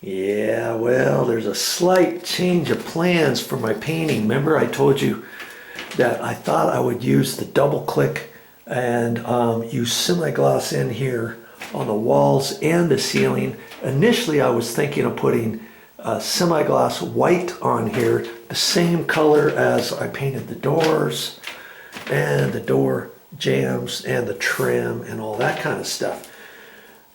Yeah, well, there's a slight change of plans for my painting. Remember I told you that I thought I would use the double click and use semi-gloss in here on the walls and the ceiling. Initially I was thinking of putting semi-gloss white on here, the same color as I painted the doors and the door jambs and the trim and all that kind of stuff.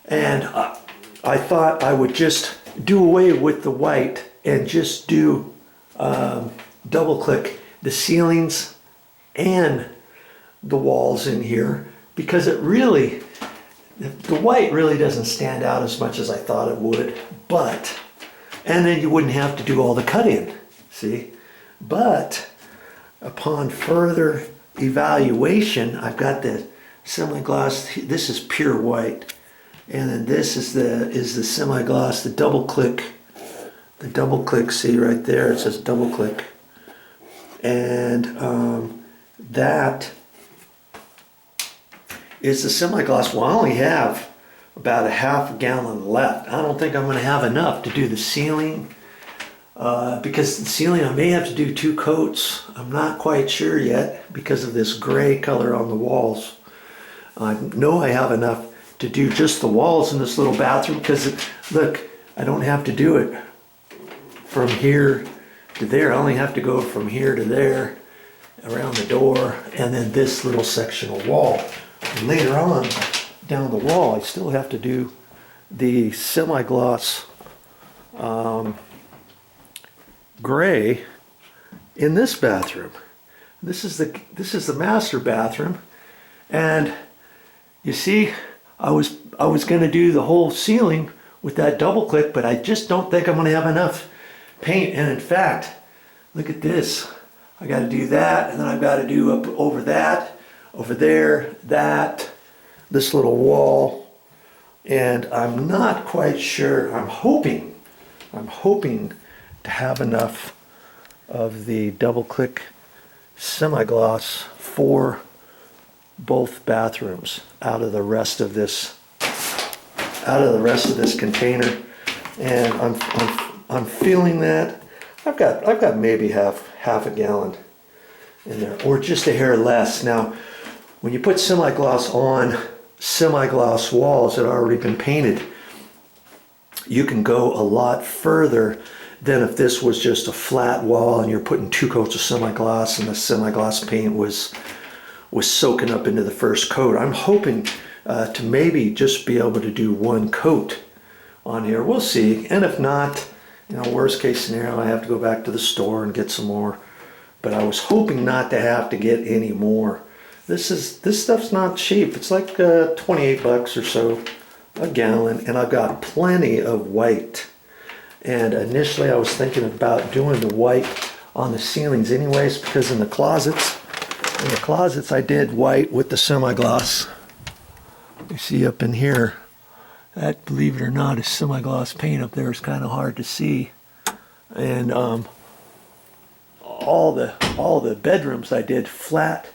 And I thought I would just do away with the white and just do double click the ceilings and the walls in here, because it really, the white really doesn't stand out as much as I thought it would, but, and then you wouldn't have to do all the cut in, see? But upon further evaluation, I've got the semi-gloss, this is pure white, and then this is the semi-gloss, the double click, see right there, it says double click. And that is the semi-gloss. Well, I only have about a half gallon left. I don't think I'm going to have enough to do the ceiling, because the ceiling I may have to do 2 coats. I'm not quite sure yet because of this gray color on the walls. I know I have enough to do just the walls in this little bathroom, because look, I don't have to do it from here to there. I only have to go from here to there around the door and then this little sectional wall. And later on down the wall I still have to do the semi-gloss gray in this bathroom. This is the master bathroom, and you see I was going to do the whole ceiling with that double click, but I just don't think I'm going to have enough paint. And in fact, look at this. I got to do that, and then I've got to do up over that, over there, that, this little wall, and I'm not quite sure. I'm hoping to have enough of the double click semi-gloss for both bathrooms out of the rest of this container, and I'm feeling that I've got maybe half a gallon in there, or just a hair less. Now when you put semi-gloss on semi-gloss walls that have already been painted, you can go a lot further than if this was just a flat wall and you're putting 2 coats of semi-gloss and the semi-gloss paint was soaking up into the first coat. I'm hoping to maybe just be able to do 1 coat on here. We'll see. And if not, worst case scenario, I have to go back to the store and get some more. But I was hoping not to have to get any more. This stuff's not cheap. It's like 28 bucks or so a gallon, and I've got plenty of white. And initially I was thinking about doing the white on the ceilings anyways, because in the closets I did white with the semi-gloss. You see up in here, that, believe it or not, is semi-gloss paint up there. It's kind of hard to see. And all the bedrooms I did flat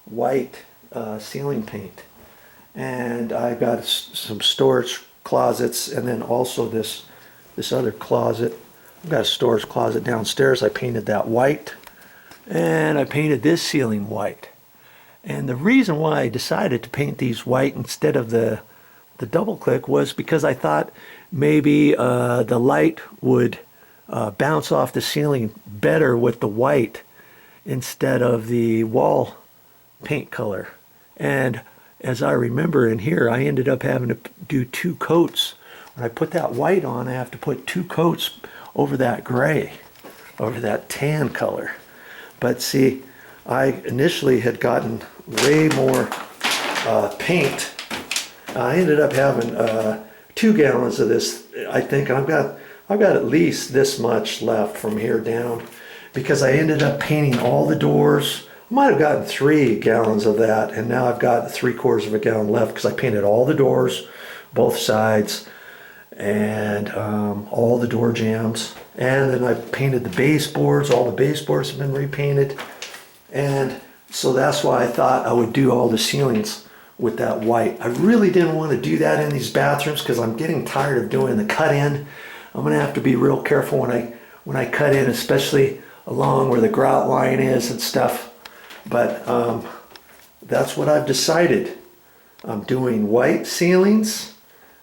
white ceiling paint. And I got some storage closets, and then also this other closet. I've got a storage closet downstairs. I painted that white, and I painted this ceiling white. And the reason why I decided to paint these white instead of the double click was because I thought maybe the light would bounce off the ceiling better with the white instead of the wall paint color. And as I remember in here, I ended up having to do 2 coats. When I put that white on, I have to put 2 coats over that gray, over that tan color. But see, I initially had gotten way more paint. I ended up having 2 gallons of this, I think. I've got at least this much left from here down, because I ended up painting all the doors. I might have gotten 3 gallons of that, and now I've got 3/4 of a gallon left, because I painted all the doors, both sides, and all the door jambs. And then I painted the baseboards. All the baseboards have been repainted. And so that's why I thought I would do all the ceilings with that white. I really didn't want to do that in these bathrooms, because I'm getting tired of doing the cut-in. I'm gonna have to be real careful when I cut in, especially along where the grout line is and stuff. But that's what I've decided. I'm doing white ceilings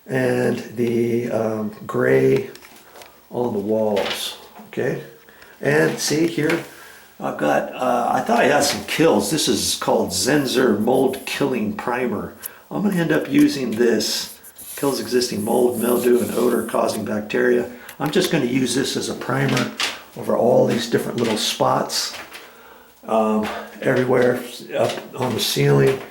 and the gray on the walls. Okay, and see here, I've got, I thought I had some kills. This is called Zenzer Mold Killing Primer. I'm going to end up using this. Kills existing mold, mildew, and odor causing bacteria. I'm just going to use this as a primer over all these different little spots. Everywhere, up on the ceiling,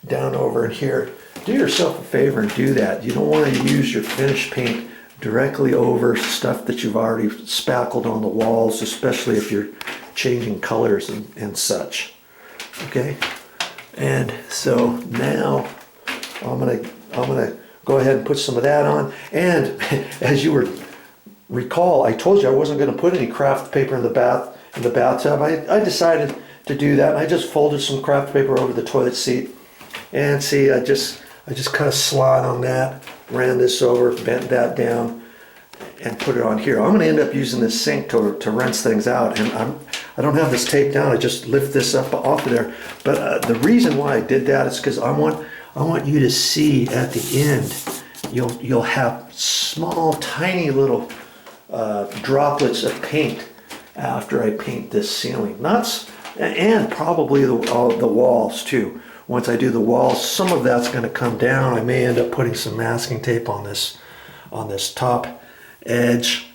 down over in here. Do yourself a favor and do that. You don't want to use your finish paint directly over stuff that you've already spackled on the walls, especially if you're changing colors and such. Okay, and so now I'm gonna go ahead and put some of that on. And as you recall, I told you I wasn't going to put any craft paper in the bathtub. I decided to do that. I just folded some craft paper over the toilet seat, and see, I just kind of slide on that, ran this over, bent that down, and put it on here. I'm going to end up using this sink to rinse things out, and I don't have this taped down. I just lift this up off of there. But the reason why I did that is because I want you to see at the end, you'll have small, tiny little droplets of paint after I paint this ceiling. And probably the walls too. Once I do the walls, some of that's going to come down. I may end up putting some masking tape on this top edge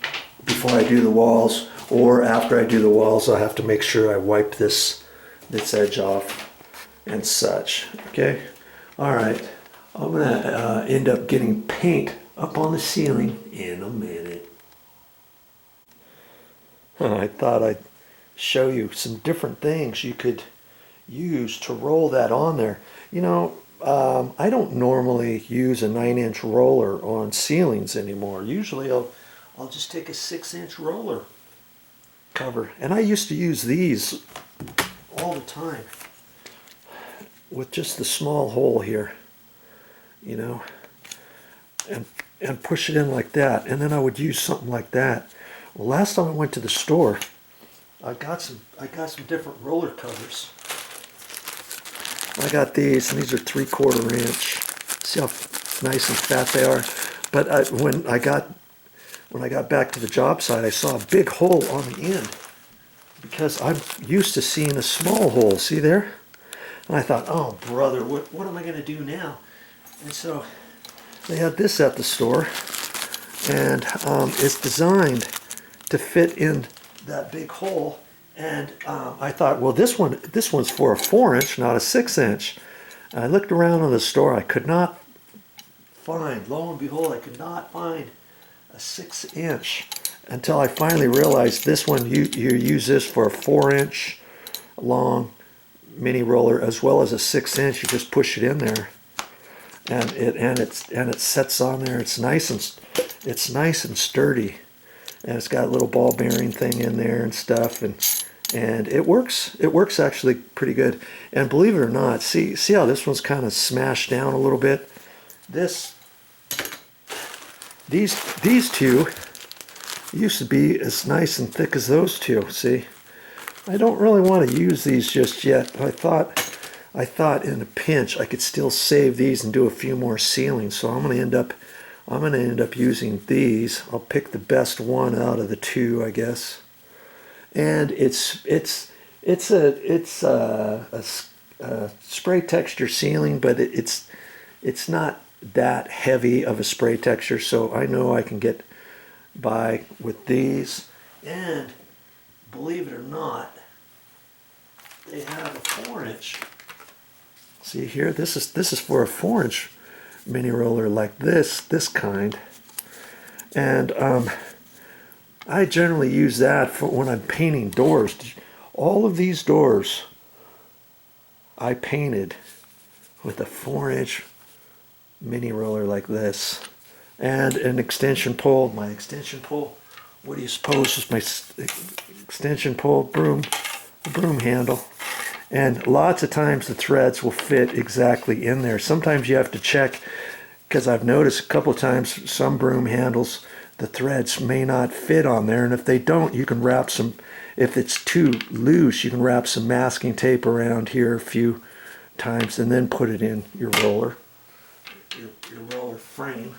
before I do the walls, or after I do the walls, I'll have to make sure I wipe this edge off and such. Okay, all right. I'm gonna end up getting paint up on the ceiling in a minute. I thought I'd show you some different things you could use to roll that on there. You know, I don't normally use a 9-inch roller on ceilings anymore. Usually I'll just take a 6-inch roller cover, and I used to use these all the time with just the small hole here, you know, and push it in like that, and then I would use something like that. Well, last time I went to the store, I got some different roller covers. I got these, and these are 3/4 inch. See how nice and fat they are. But when I got back to the job site, I saw a big hole on the end because I'm used to seeing a small hole. See there? And I thought, oh brother, what am I going to do now? And so they had this at the store, and it's designed to fit in that big hole. And I thought, well, this one's for a 4-inch, not a 6-inch. I looked around on the store. I could not find, lo and behold, I could not find a 6-inch until I finally realized this one, you use this for a 4-inch long mini roller as well as a 6-inch. You just push it in there, and it sets on there. It's nice and sturdy. And it's got a little ball bearing thing in there and stuff, and it works actually pretty good. And believe it or not, see how this one's kind of smashed down a little bit. These two used to be as nice and thick as those two. See, I don't really want to use these just yet. I thought in a pinch I could still save these and do a few more ceilings. So I'm going to end up using these. I'll pick the best one out of the two, I guess. And it's a spray texture ceiling, but it's not that heavy of a spray texture, so I know I can get by with these. And believe it or not, they have a 4-inch. See here, this is for a 4-inch mini roller like this kind, and I generally use that for when I'm painting doors. All of these doors I painted with a 4-inch mini roller like this, and an extension pole. My extension pole, what do you suppose is my extension pole? Broom handle. And lots of times the threads will fit exactly in there. Sometimes you have to check, because I've noticed a couple of times some broom handles, the threads may not fit on there, and if they don't, you can wrap some, if it's too loose, you can wrap some masking tape around here a few times and then put it in your roller, your roller frame.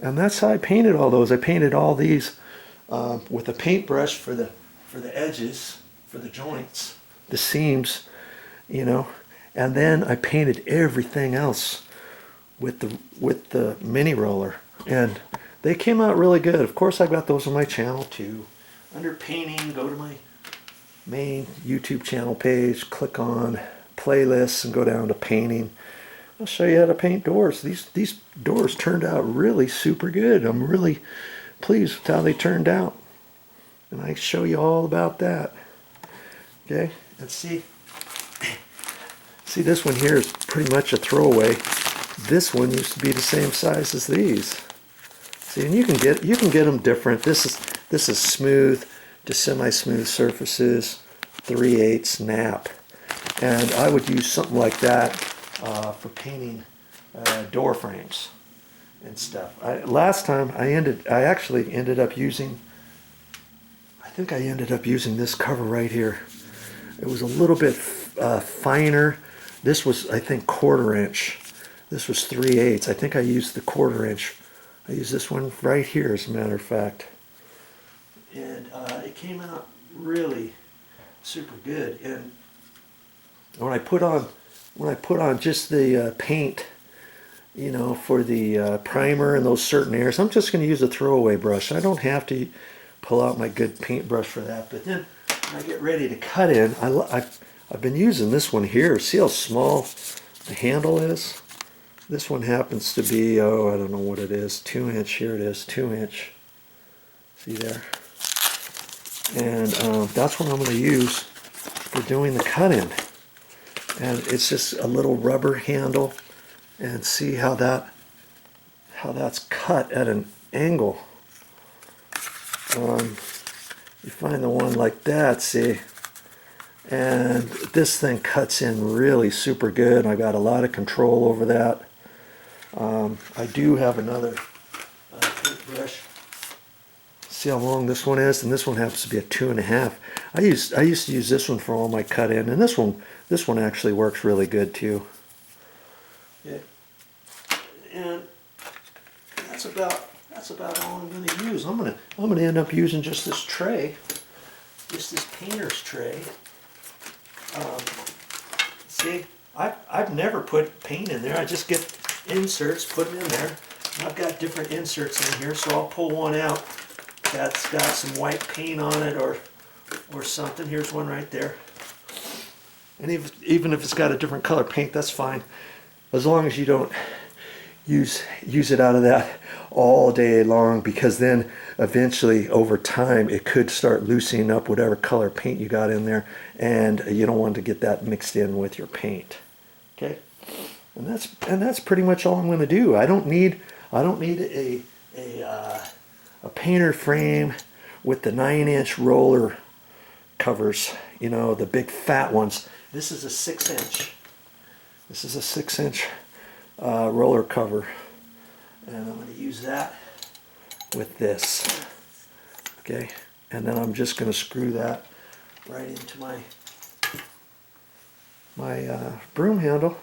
And that's how I painted all those. I painted all these with a paintbrush for the edges, for the joints, the seams, you know, and then I painted everything else with the mini roller, and they came out really good. Of course, I got those on my channel too. Under painting, go to my main YouTube channel page, click on playlists, and go down to painting. I'll show you how to paint doors. These doors turned out really super good. I'm really pleased with how they turned out, and I show you all about that. Okay, and see this one here is pretty much a throwaway. This one used to be the same size as these. See, and you can get them different. This is smooth to semi-smooth surfaces, 3/8 nap, and I would use something like that for painting door frames and stuff. Last time I actually ended up using, I think I ended up using this cover right here. It was a little bit finer. This was, I think, 1/4 inch. This was 3/8. I think I used the 1/4 inch. I used this one right here, as a matter of fact. And it came out really super good. And when I put on just the paint, you know, for the primer and those certain areas, I'm just going to use a throwaway brush. I don't have to pull out my good paintbrush for that. But then when I get ready to cut in, I've been using this one here. See how small the handle is? This one happens to be, oh, I don't know what it is, 2 inch. Here it is, 2 inch. See there? And that's what I'm going to use for doing the cut-in. And it's just a little rubber handle, and see how that's cut at an angle. You find the one like that, see? And this thing cuts in really super good. I got a lot of control over that. I do have another paintbrush. See how long this one is, and this one happens to be a 2.5. I used to use this one for all my cut in, and this one actually works really good too. Yeah. And that's about all I'm going to use. I'm going to end up using just this tray, just this painter's tray. See, I've never put paint in there. I just get inserts, put them in there. I've got different inserts in here, so I'll pull one out that's got some white paint on it or something. Here's one right there. And even if it's got a different color paint, that's fine, as long as you don't use it out of that all day long, because then eventually over time it could start loosening up whatever color paint you got in there, and you don't want to get that mixed in with your paint. Okay, and that's pretty much all I'm going to do. I don't need a painter frame with the 9-inch roller covers, you know, the big fat ones. This is a 6-inch. This is a 6-inch roller cover, and I'm going to use that with this. Okay, and then I'm just going to screw that right into my broom handle,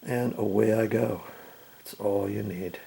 and away I go. That's all you need.